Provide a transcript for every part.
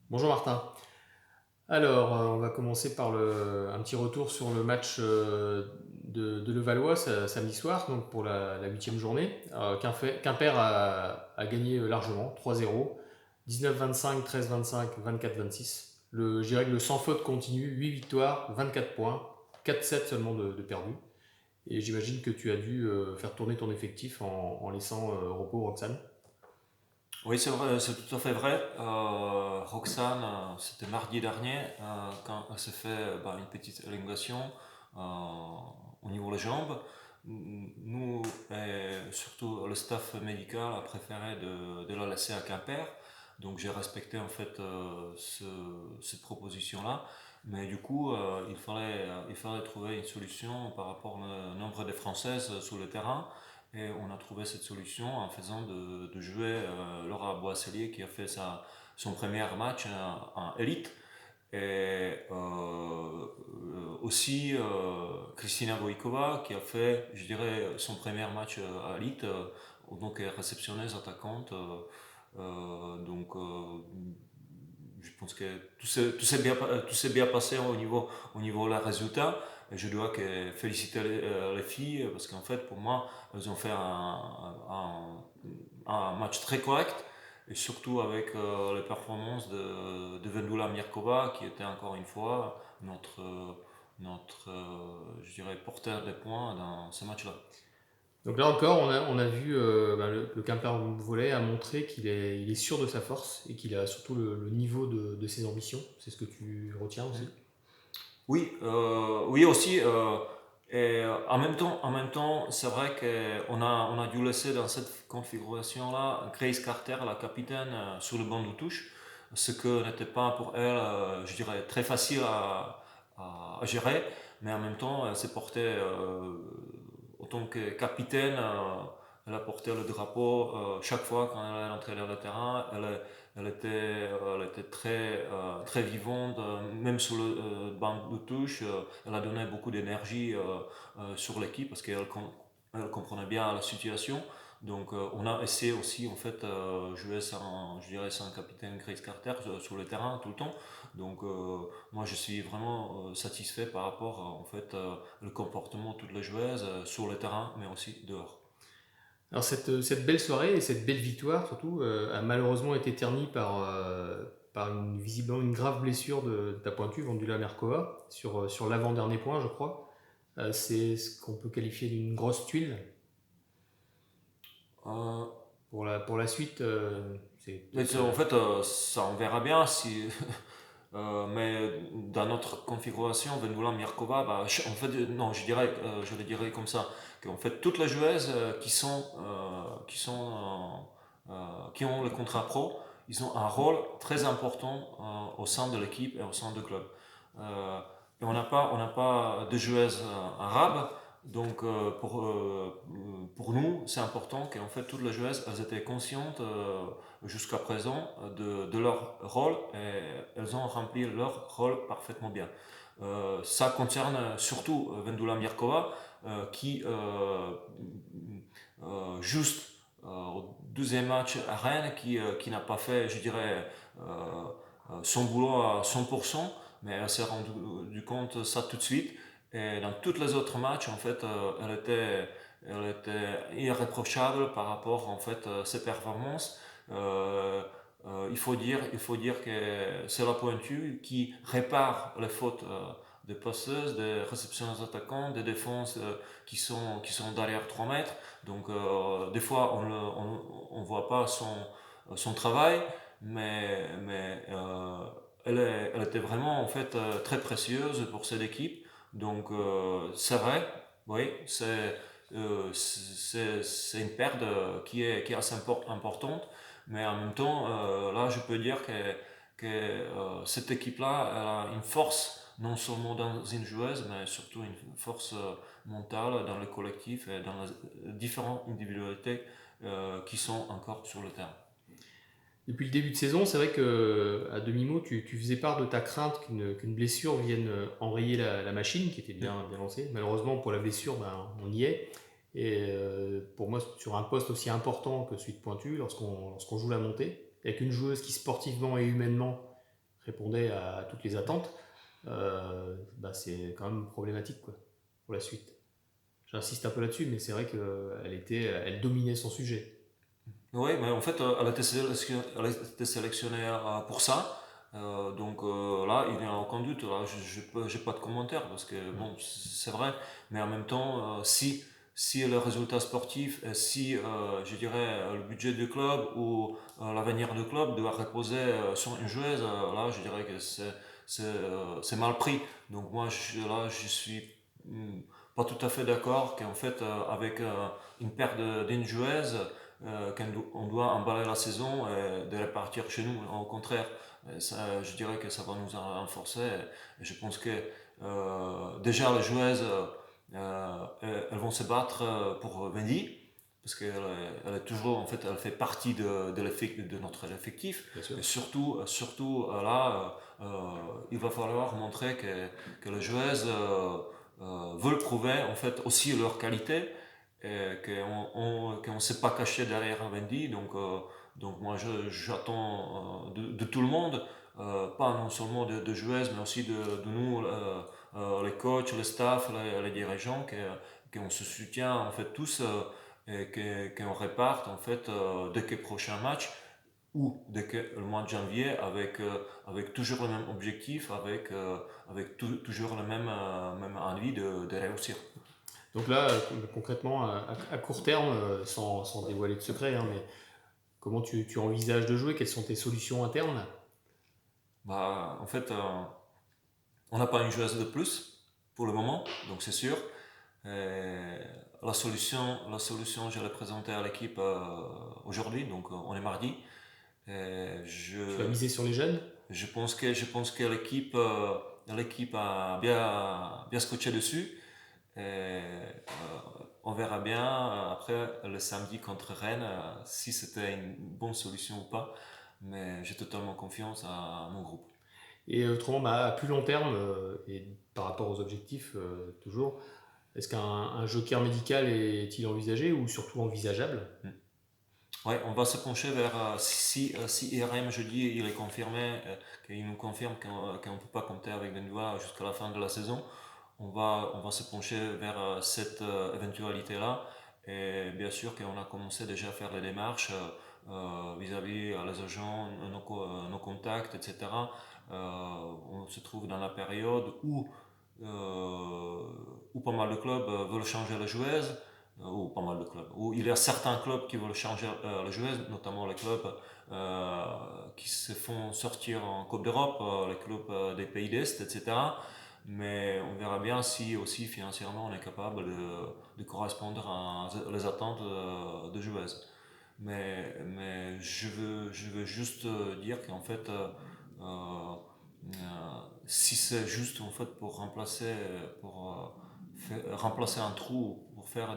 Bonjour Martin. Alors, on va commencer par un petit retour sur le match de Levallois samedi soir, donc pour la 8e journée. Quimper a gagné largement, 3-0, 19-25, 13-25, 24-26. Je dirais que le sans faute continue, 8 victoires, 24 points, 4-7 seulement de perdus. Et j'imagine que tu as dû faire tourner ton effectif en laissant repos Roxane. Oui, c'est vrai, c'est tout à fait vrai. Roxane, c'était mardi dernier, quand elle s'est fait une petite élongation au niveau des jambes. Nous, et surtout le staff médical, a préféré de la laisser à Quimper. Donc j'ai respecté en fait cette proposition-là. Mais du coup, il fallait trouver une solution par rapport au nombre de Françaises sur le terrain. Et on a trouvé cette solution en faisant de jouer Laura Boisselier qui a fait son premier match en élite. Et aussi Kristina Vojkova qui a fait, je dirais, son premier match à élite, donc réceptionneuse attaquante. Je pense que tout s'est bien passé au niveau des résultats. Et je dois féliciter les filles parce qu'en fait, pour moi, elles ont fait un match très correct. Et surtout avec les performances de Vendula Mirkova, qui était encore une fois notre je dirais, porteur de points dans ce match-là. Donc là encore, on a vu le Quimper Volley a montré il est sûr de sa force et qu'il a surtout le niveau de ses ambitions. C'est ce que tu retiens aussi. Oui, oui aussi. Et en même temps, c'est vrai qu'on a dû laisser dans cette configuration-là Grace Carter, la capitaine, sur le banc de touche, ce que n'était pas pour elle, je dirais, très facile à gérer, mais en même temps, elle s'est portée en tant que capitaine. Elle a porté le drapeau chaque fois quand elle est entrée dans le terrain. Elle était très vivante, même sur le banc de touche. Elle a donné beaucoup d'énergie sur l'équipe parce qu'elle comprenait bien la situation. Donc on a essayé aussi en fait jouer sans, je dirais, sans capitaine Grace Carter sur le terrain tout le temps. Donc moi je suis vraiment satisfait par rapport en fait le comportement de toutes les joueuses sur le terrain mais aussi dehors. Alors cette belle soirée et cette belle victoire surtout a malheureusement été ternie par visiblement une grave blessure de ta pointue, Vendula Merkova, sur l'avant-dernier point, je crois. C'est ce qu'on peut qualifier d'une grosse tuile. Euh, Pour la suite, c'est mais peut-être. en fait ça on verra bien si mais dans notre configuration, Vendula Mirkova, en fait, non, je le dirais comme ça, qu'en fait, toutes les joueuses qui ont le contrat pro, ils ont un rôle très important au sein de l'équipe et au sein du club. Euh, et on n'a pas de joueuses arabes, donc pour nous, c'est important qu'en fait, toutes les joueuses, elles étaient conscientes jusqu'à présent de leur rôle et elles ont rempli leur rôle parfaitement bien. Ça concerne surtout Vendula Mirkova qui juste au deuxième match à Rennes qui n'a pas fait, je dirais, son boulot à 100%, mais elle s'est rendu compte ça tout de suite. Et dans tous les autres matchs, en fait, elle était irréprochable par rapport en fait ses performances. Euh, il faut dire que c'est la pointue qui répare les fautes des passeuses, des réceptionneurs attaquants, des défenses qui sont derrière 3 mètres. Donc des fois on voit pas son travail, mais elle était vraiment en fait très précieuse pour cette équipe. Donc c'est vrai, oui, c'est une perte qui est assez importante, mais en même temps, là, je peux dire que cette équipe-là, elle a une force, non seulement dans une joueuse, mais surtout une force mentale dans le collectif et dans les différentes individualités qui sont encore sur le terrain. Depuis le début de saison, c'est vrai que à demi-mot, tu faisais part de ta crainte qu'une blessure vienne enrayer la machine qui était bien lancée. Malheureusement, pour la blessure, ben, on y est. Et pour moi, sur un poste aussi important que celui de pointu, lorsqu'on joue la montée, avec une joueuse qui sportivement et humainement répondait à toutes les attentes, c'est quand même problématique quoi, pour la suite. J'insiste un peu là-dessus, mais c'est vrai qu'elle dominait son sujet. Oui, mais en fait, elle a été sélectionnée pour ça. Là, il n'y a aucun doute. Là, j'ai pas de commentaire parce que bon, c'est vrai. Mais en même temps, si le résultat sportif, si je dirais le budget du club ou l'avenir du club doit reposer sur une joueuse, là, je dirais que c'est mal pris. Donc moi, là, je suis pas tout à fait d'accord qu'en fait, avec une perte d'une joueuse qu'on doit emballer la saison et de repartir chez nous. Au contraire, ça, je dirais que ça va nous renforcer. Et je pense que déjà les joueuses, elles vont se battre pour Wendy. Parce qu'elle elle est toujours, en fait, elle fait partie de notre effectif. Et surtout il va falloir montrer que les joueuses veulent prouver en fait aussi leur qualité qu'on ne s'est pas caché derrière Wendy. Donc moi j'attends de tout le monde, pas non seulement de joueuses, mais aussi de nous, les coachs, le staff, les dirigeants, qu'on se soutient en fait tous et qu'on reparte en fait dès que prochain match ou dès que le mois de janvier avec toujours le même objectif, avec toujours le même envie de réussir. Donc là, concrètement, à court terme, sans dévoiler de secret, hein, mais comment tu envisages de jouer? Quelles sont tes solutions internes? En fait, on n'a pas une joueuse de plus pour le moment, donc c'est sûr. Je l'ai présentée à l'équipe aujourd'hui, donc on est mardi. Tu vas miser sur les jeunes? Je pense que l'équipe a bien scotché dessus. On verra bien après le samedi contre Rennes si c'était une bonne solution ou pas. Mais j'ai totalement confiance à mon groupe. Et autrement, à plus long terme, et par rapport aux objectifs, toujours, est-ce qu'un joker médical est-il envisagé ou surtout envisageable? Ouais, on va se pencher vers si IRM jeudi il est confirmé, qu'il nous confirme qu'on ne peut pas compter avec Benoît jusqu'à la fin de la saison. On va se pencher vers cette éventualité-là. Et bien sûr qu'on a commencé déjà à faire les démarches vis-à-vis les agents, nos contacts, etc. On se trouve dans la période où pas mal de clubs veulent changer les joueuses, ou pas mal de clubs, où il y a certains clubs qui veulent changer les joueuses, notamment les clubs qui se font sortir en Coupe d'Europe, les clubs des pays d'Est, etc. Mais on verra bien si aussi financièrement on est capable de correspondre à les attentes de joueuses. Mais je veux juste dire qu'en fait, si c'est juste en fait pour remplacer un trou, pour faire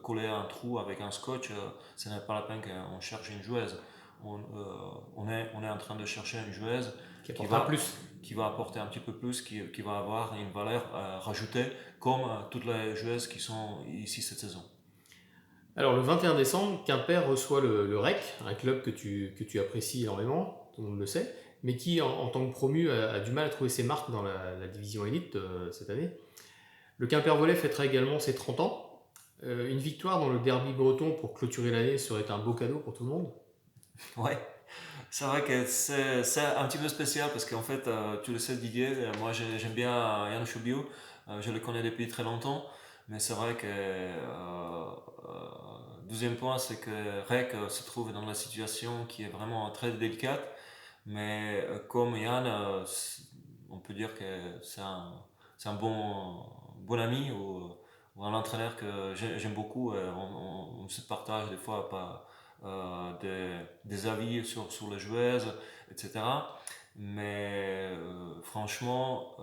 coller un trou avec un scotch, ce n'est pas la peine qu'on cherche une joueuse. On est en train de chercher une joueuse qui va apporter un petit peu plus, qui va avoir une valeur rajoutée, comme toutes les joueuses qui sont ici cette saison. Alors le 21 décembre, Quimper reçoit le REC, un club que tu apprécies énormément, tout le monde le sait, mais qui en tant que promu a du mal à trouver ses marques dans la division élite cette année. Le Quimper Volley fêtera également ses 30 ans. Une victoire dans le derby breton pour clôturer l'année serait un beau cadeau pour tout le monde. Ouais, c'est vrai que c'est un petit peu spécial parce qu'en fait, tu le sais Didier, moi j'aime bien Yann Choubiou, je le connais depuis très longtemps, mais c'est vrai que deuxième point, c'est que Rec se trouve dans la situation qui est vraiment très délicate, mais comme Yann, on peut dire que c'est un bon ami ou un entraîneur que j'aime beaucoup. On se partage des fois pas, des avis sur les joueuses, etc. Mais franchement,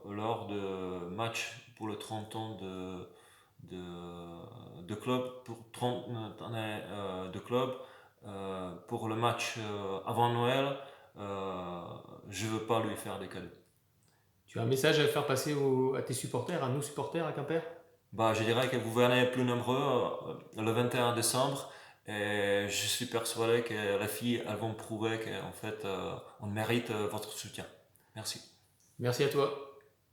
lors de matchs pour le 30 ans de club, pour 30 années de club, pour le match avant Noël, je veux pas lui faire des cadeaux. Tu as un message à faire passer à tes supporters, à nos supporters à Quimper? Je dirais que vous venez plus nombreux le 21 décembre Et je suis persuadé que les filles, elles vont prouver qu'en fait, on mérite votre soutien. Merci. Merci à toi.